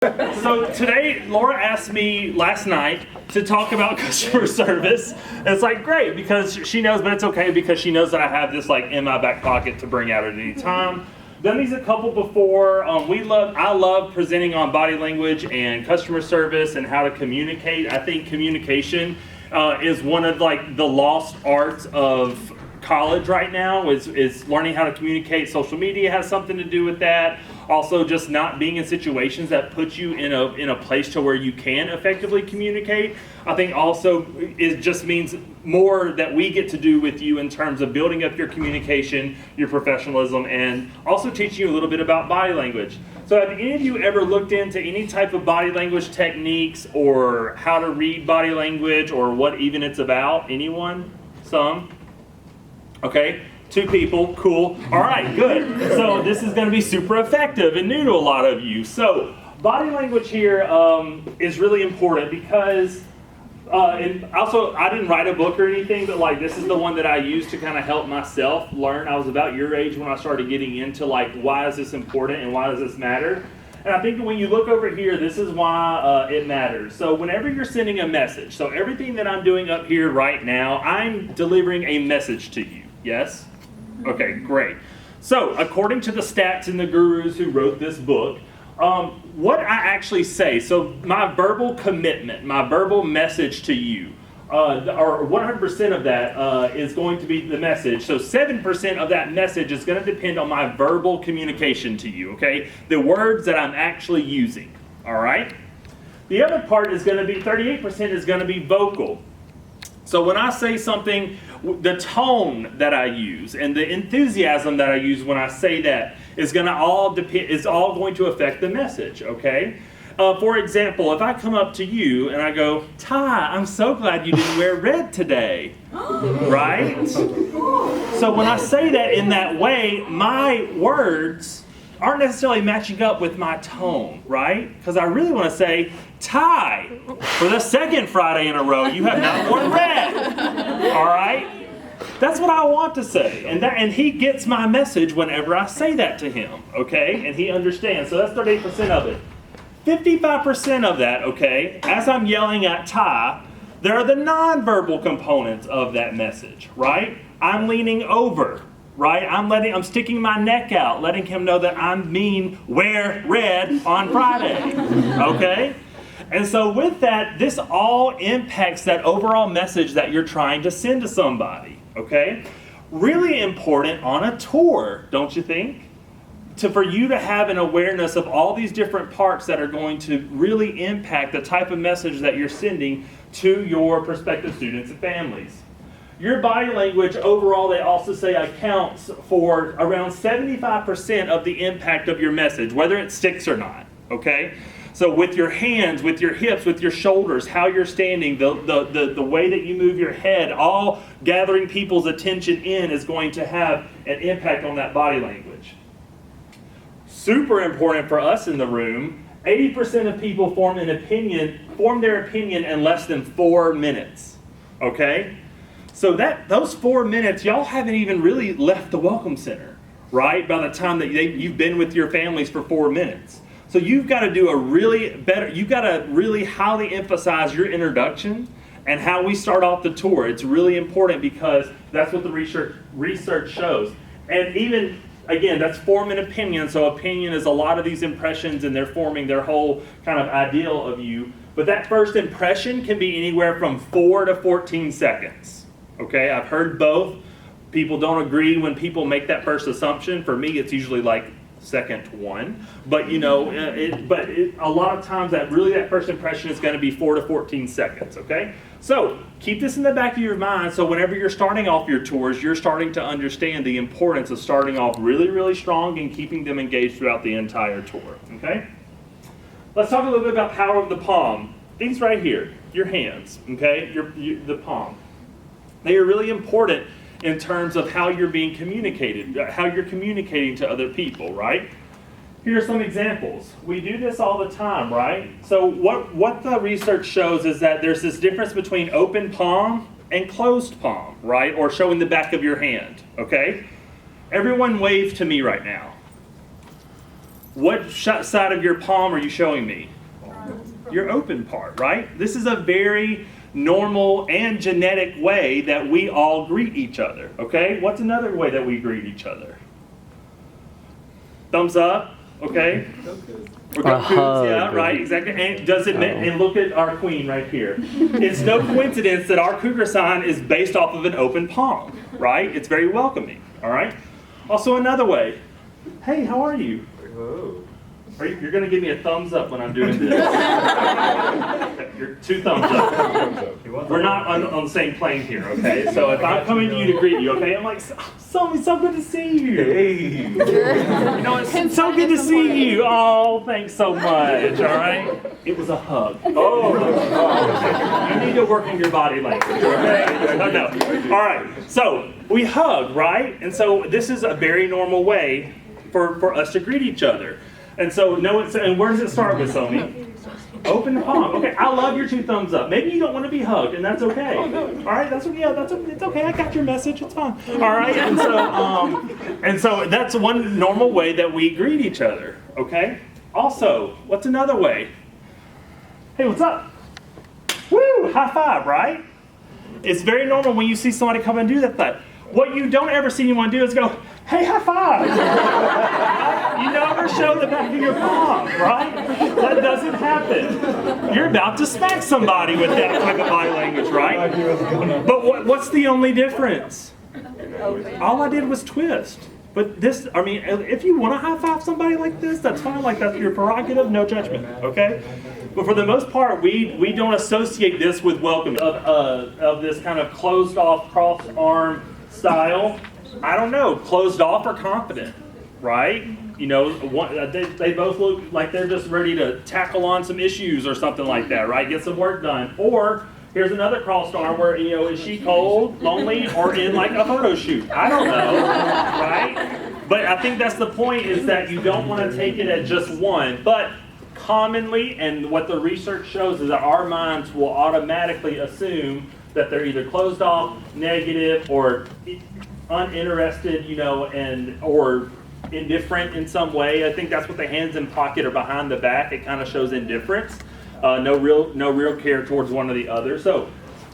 So today, Laura asked me last night to talk about customer service. And it's like, great, because she knows, but it's okay because she knows that I have this like in my back pocket to bring out at any time. Done these a couple before. I love presenting on body language and customer service and how to communicate. I think communication is one of like the lost arts of college right now is learning how to communicate. Social media has something to do with that. Also, just not being in situations that put you in a place to where you can effectively communicate. I think also it just means more that we get to do with you in terms of building up your communication, your professionalism, and also teaching you a little bit about body language. So have any of you ever looked into any type of body language techniques or how to read body language or what even it's about? Anyone? Some? Okay, 2 people, cool. All right, good. So this is going to be super effective and new to a lot of you. So body language here is really important because, and also I didn't write a book or anything, but like this is the one that I used to kind of help myself learn. I was about your age when I started getting into like why is this important and why does this matter? And I think that when you look over here, this is why it matters. So whenever you're sending a message, so everything that I'm doing up here right now, I'm delivering a message to you. Yes? Okay, great. So, according to the stats and the gurus who wrote this book, what I actually say, so my verbal commitment, my verbal message to you, or 100% of that is going to be the message. So 7% of that message is going to depend on my verbal communication to you, okay? The words that I'm actually using, all right? The other part is going to be, 38% is going to be vocal. So when I say something, the tone that I use and the enthusiasm that I use when I say that is all going to affect the message, okay? For example, if I come up to you and I go, Ty, I'm so glad you didn't wear red today, right? So when I say that in that way, my words aren't necessarily matching up with my tone, right? Because I really want to say, Ty, for the second Friday in a row, you have not worn red, all right? That's what I want to say, and he gets my message whenever I say that to him, okay? And he understands, so that's 38% of it. 55% of that, okay, as I'm yelling at Ty, there are the nonverbal components of that message, right? I'm leaning over. Right? I'm sticking my neck out, letting him know that I mean wear red on Friday. Okay? And so with that, this all impacts that overall message that you're trying to send to somebody. Okay? Really important on a tour, don't you think? For you to have an awareness of all these different parts that are going to really impact the type of message that you're sending to your prospective students and families. Your body language overall, they also say, accounts for around 75% of the impact of your message, whether it sticks or not, okay? So with your hands, with your hips, with your shoulders, how you're standing, the way that you move your head, all gathering people's attention in is going to have an impact on that body language. Super important for us in the room, 80% of people form their opinion in less than 4 minutes, okay? So those 4 minutes, y'all haven't even really left the Welcome Center, right? By the time that you've been with your families for 4 minutes. So you've got to you've got to really highly emphasize your introduction and how we start off the tour. It's really important because that's what the research shows. And even, again, that's form an opinion. So opinion is a lot of these impressions and they're forming their whole kind of ideal of you. But that first impression can be anywhere from 4 to 14 seconds. Okay, I've heard both. People don't agree when people make that first assumption. For me, it's usually like second one. But you know, a lot of times that first impression is going to be 4 to 14 seconds. Okay, so keep this in the back of your mind. So whenever you're starting off your tours, you're starting to understand the importance of starting off really, really strong and keeping them engaged throughout the entire tour. Okay, let's talk a little bit about power of the palm. These right here, your hands. Okay, the palm. They are really important in terms of how you're being communicated, how you're communicating to other people, right? Here are some examples. We do this all the time, right? So what the research shows is that there's this difference between open palm and closed palm, right? Or showing the back of your hand, okay? Everyone wave to me right now. What side of your palm are you showing me? Your open part, right? This is a very normal and genetic way that we all greet each other, okay? What's another way that we greet each other? Thumbs up, okay? We're going coots, yeah, right, exactly. And does it and look at our queen right here. It's no coincidence that our cougar sign is based off of an open palm, right? It's very welcoming, all right? Also another way. Hey, how are you? You're going to give me a thumbs up when I'm doing this. You're 2 thumbs up. We're not on the same plane here, okay? So if I'm coming to you to greet you, okay, I'm like, so good to see you. Hey. You know, it's so good to see you. Oh, thanks so much, all right? It was a hug. Oh. You need to work on your body language, okay? No. All right, so we hug, right? And so this is a very normal way for us to greet each other. And so, and where does it start with, Somi? Open palm. Okay, I love your 2 thumbs up. Maybe you don't want to be hugged, and that's okay. All right, that's okay. It's okay. I got your message. It's fine. All right, and so that's one normal way that we greet each other. Okay. Also, what's another way? Hey, what's up? Woo! High five, right? It's very normal when you see somebody come and do that. What you don't ever see anyone do is go, hey, high five. You never show the back of your palm, right? That doesn't happen. You're about to smack somebody with that type of body language, right? But what's the only difference? All I did was twist. But this, I mean, if you want to high five somebody like this, that's fine. Like, that's your prerogative, no judgment, okay? But for the most part, we don't associate this with welcome of this kind of closed off, crossed arm style. I don't know, closed off or confident, right? You know, they both look like they're just ready to tackle on some issues or something like that, right? Get some work done. Or here's another crossed arm where, you know, is she cold, lonely, or in like a photo shoot? I don't know, right? But I think that's the point, is that you don't want to take it at just one. But commonly, and what the research shows, is that our minds will automatically assume that they're either closed off, negative, or uninterested, you know, or indifferent in some way. I think that's what the hands in pocket or behind the back. It kind of shows indifference, no real care towards one or the other. So,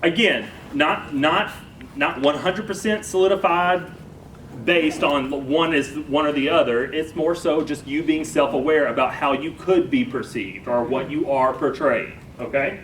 again, not 100% solidified based on one or the other. It's more so just you being self-aware about how you could be perceived or what you are portraying. Okay.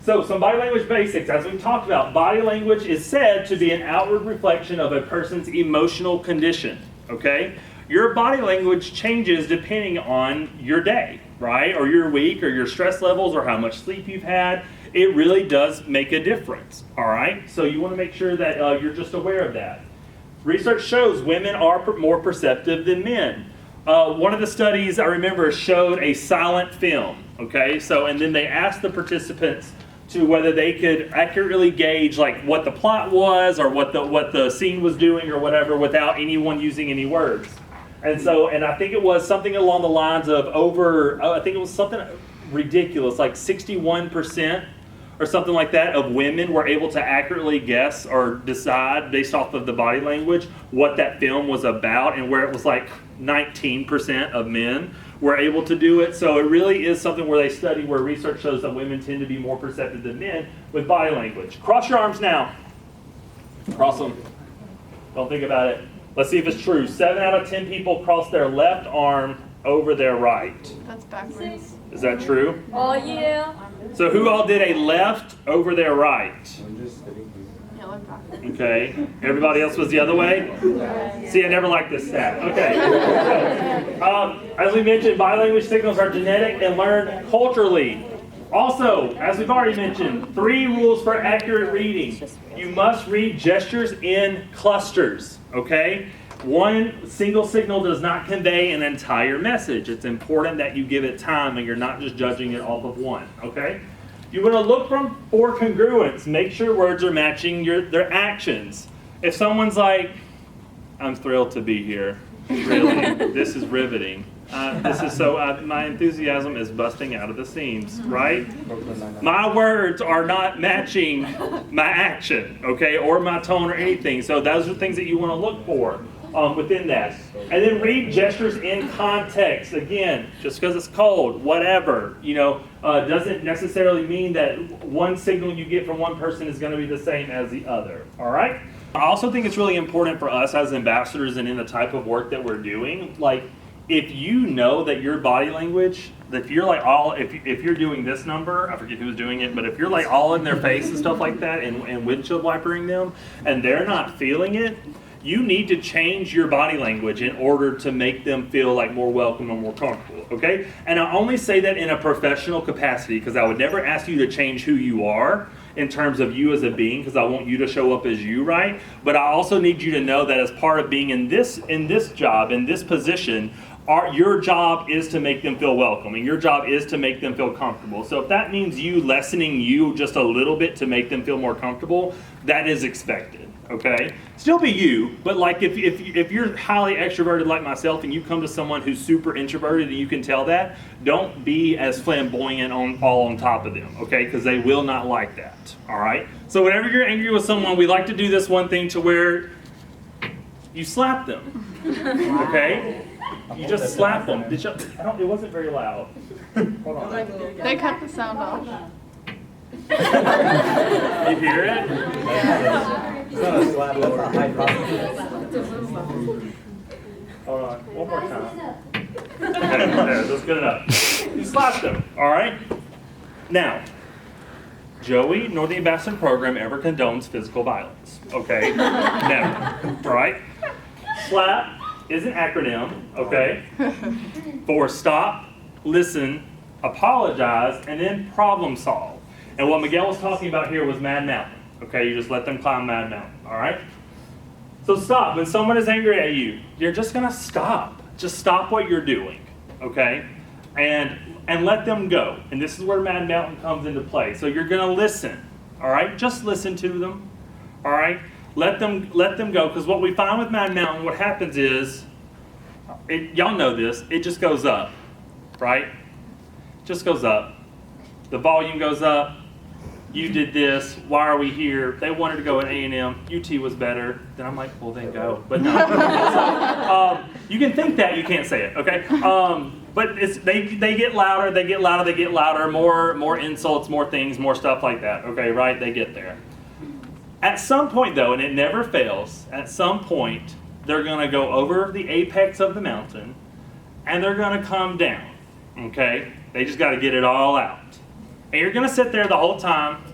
So some body language basics. As we've talked about, body language is said to be an outward reflection of a person's emotional condition, okay? Your body language changes depending on your day, right? Or your week, or your stress levels, or how much sleep you've had. It really does make a difference, all right? So you want to make sure that you're just aware of that. Research shows women are more perceptive than men. One of the studies I remember showed a silent film, okay? So, and then they asked the participants to whether they could accurately gauge like what the plot was or what the scene was doing or whatever without anyone using any words. And so, and I think it was something along the lines of I think it was something ridiculous, like 61% or something like that of women were able to accurately guess or decide based off of the body language what that film was about, and where it was like 19% of men were able to do it. So it really is something where they study, where research shows that women tend to be more perceptive than men with body language. Cross your arms now. Cross them. Don't think about it. Let's see if it's true. 7 out of 10 people cross their left arm over their right. That's backwards. Is that true? Oh, yeah. So who all did a left over their right? Yeah, look backwards. Okay. Everybody else was the other way? See, I never liked this stat. Okay. As we mentioned, body language signals are genetic and learned culturally. Also, as we've already mentioned, 3 rules for accurate reading. You must read gestures in clusters, okay? One single signal does not convey an entire message. It's important that you give it time and you're not just judging it off of one, okay? You want to look for congruence. Make sure words are matching their actions. If someone's like, I'm thrilled to be here. Really, this is riveting. My enthusiasm is busting out of the seams, right? My words are not matching my action, okay, or my tone or anything. So those are things that you want to look for. within that. And then read gestures in context. Again, just because it's cold, whatever, doesn't necessarily mean that one signal you get from one person is going to be the same as the other. All right? I also think it's really important for us as ambassadors and in the type of work that we're doing, like, if you know that your body language, if you're like if you're doing this number, I forget who's doing it, but if you're like all in their face and stuff like that and windshield wipering them and they're not feeling it, you need to change your body language in order to make them feel like more welcome and more comfortable, okay? And I only say that in a professional capacity because I would never ask you to change who you are in terms of you as a being, because I want you to show up as you, right? But I also need you to know that as part of being in this job, in this position, your job is to make them feel welcome, and your job is to make them feel comfortable. So if that means you lessening you just a little bit to make them feel more comfortable, that is expected, okay? Still be you, but like if you're highly extroverted like myself and you come to someone who's super introverted and you can tell that, don't be as flamboyant all on top of them, okay? Because they will not like that, all right? So whenever you're angry with someone, we like to do this one thing to where you slap them, okay? You just slap them. It wasn't very loud. Hold on. They cut the sound off. You hear it? It's not a slap, that's a high probability. Hold on. One more time. Okay, there, that's good enough. You slapped them, all right? Now, Joey nor the Ambassador Program ever condones physical violence, okay? Never, all right? Slap is an acronym, okay, for stop, listen, apologize, and then problem solve. And what Miguel was talking about here was Mad Mountain, okay? You just let them climb Mad Mountain, all right? So stop. When someone is angry at you, you're just going to stop. Just stop what you're doing, okay? And let them go. And this is where Mad Mountain comes into play. So you're going to listen, all right? Just listen to them, all right? Let them go, because what we find with Mad Mountain, what happens is, y'all know this, it just goes up, right? Just goes up. The volume goes up. You did this. Why are we here? They wanted to go at A&M. UT was better. Then I'm like, well, then go. But no. You can think that. You can't say it, okay? But they get louder. They get louder. They get louder. More insults, more things, more stuff like that, okay, right? They get there. At some point, though, and it never fails, at some point, they're going to go over the apex of the mountain, and they're going to come down, okay? They just got to get it all out. And you're going to sit there the whole time,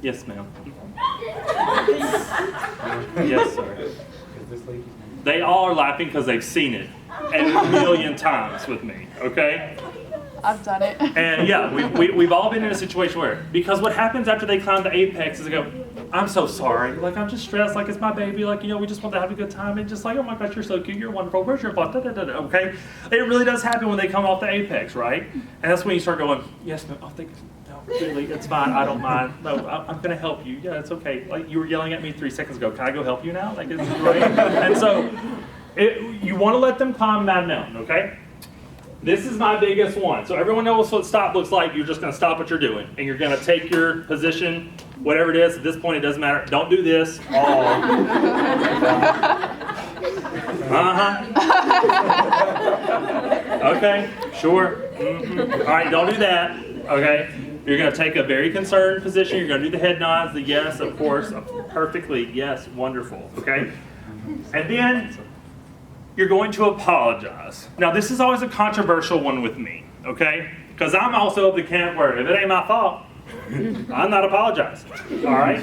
Yes, ma'am. Yes, sir. They all are laughing because they've seen it a million times with me, okay? I've done it. And yeah, we've all been in a situation where, because what happens after they climb the apex is they go, I'm so sorry, like I'm just stressed, like it's my baby, like we just want to have a good time, and just like, oh my gosh, you're so cute, you're wonderful, where's your fault, okay? It really does happen when they come off the apex, right? And that's when you start going, yes, no, really, it's fine, I don't mind, no, I'm gonna help you, yeah, it's okay, like you were yelling at me 3 seconds ago, can I go help you now? Like, it's right? And so, you want to let them climb Mad Mountain, okay? This is my biggest one. So everyone knows what stop looks like. You're just going to stop what you're doing. And you're going to take your position, whatever it is. At this point, it doesn't matter. Don't do this. Okay, sure. All right, don't do that. Okay. You're going to take a very concerned position. You're going to do the head nods, the yes, of course, perfectly, yes, wonderful. Okay. And then you're going to apologize. Now, this is always a controversial one with me, okay? Because I'm also of the camp where if it ain't my fault, I'm not apologizing, all right?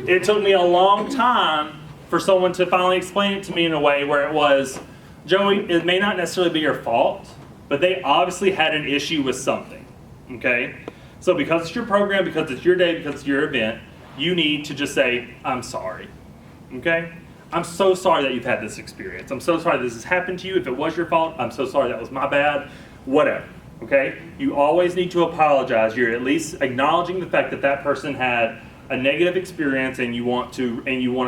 It took me a long time for someone to finally explain it to me in a way where it was, Joey, it may not necessarily be your fault, but they obviously had an issue with something, okay? So because it's your program, because it's your day, because it's your event, you need to just say, I'm sorry, okay? I'm so sorry that you've had this experience. I'm so sorry this has happened to you. If it was your fault, I'm so sorry that was my bad. Whatever, okay? You always need to apologize. You're at least acknowledging the fact that that person had a negative experience and you want to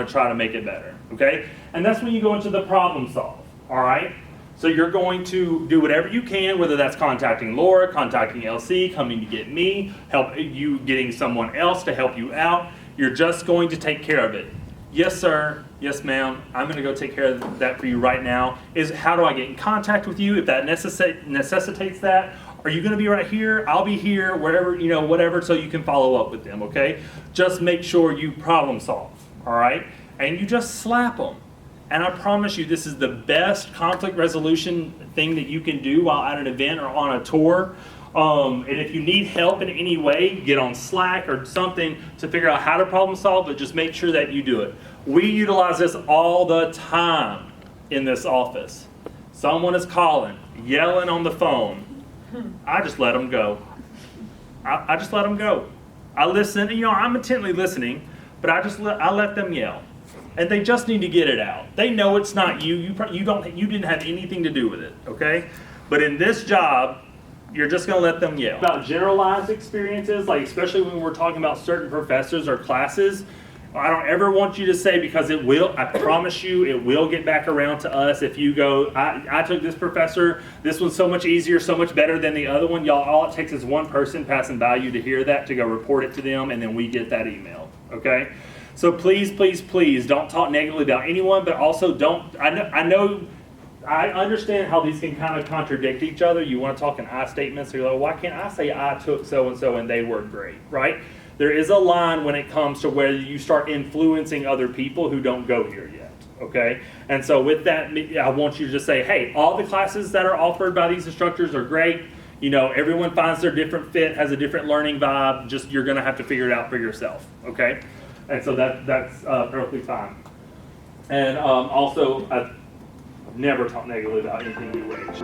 try to make it better, okay? And that's when you go into the problem solve, all right? So you're going to do whatever you can, whether that's contacting Laura, contacting LC, coming to get me, help you getting someone else to help you out. You're just going to take care of it. Yes, sir. Yes, ma'am. I'm going to go take care of that for you right now. Is how do I get in contact with you if that necessitates that? Are you going to be right here? I'll be here, wherever, whatever, so you can follow up with them, okay? Just make sure you problem solve, all right? And you just slap them. And I promise you, this is the best conflict resolution thing that you can do while at an event or on a tour. And if you need help in any way, get on Slack or something to figure out how to problem solve, but just make sure that you do it. We utilize this all the time in this office. Someone is calling, yelling on the phone. I just let them go. I just let them go. I listen, I'm intently listening, but I let them yell. And they just need to get it out. They know it's not you. You didn't have anything to do with it, okay? But in this job, you're just going to let them yell. About generalized experiences, like especially when we're talking about certain professors or classes, I don't ever want you to say, because it will, I promise you, it will get back around to us if you go, I took this professor, this one's so much easier, so much better than the other one. Y'all, all it takes is one person passing by you to hear that, to go report it to them, and then we get that email, okay? So please, please, please don't talk negatively about anyone, but also don't, I understand how these can kind of contradict each other. You want to talk in I statements, so you're like, why can't I say I took so-and-so and they were great, right? There is a line when it comes to where you start influencing other people who don't go here yet, okay? And so with that, I want you to just say, hey, all the classes that are offered by these instructors are great. Everyone finds their different fit, has a different learning vibe. Just, you're going to have to figure it out for yourself, okay? And so that's perfectly fine. And also, I've never talked negatively about anything new age.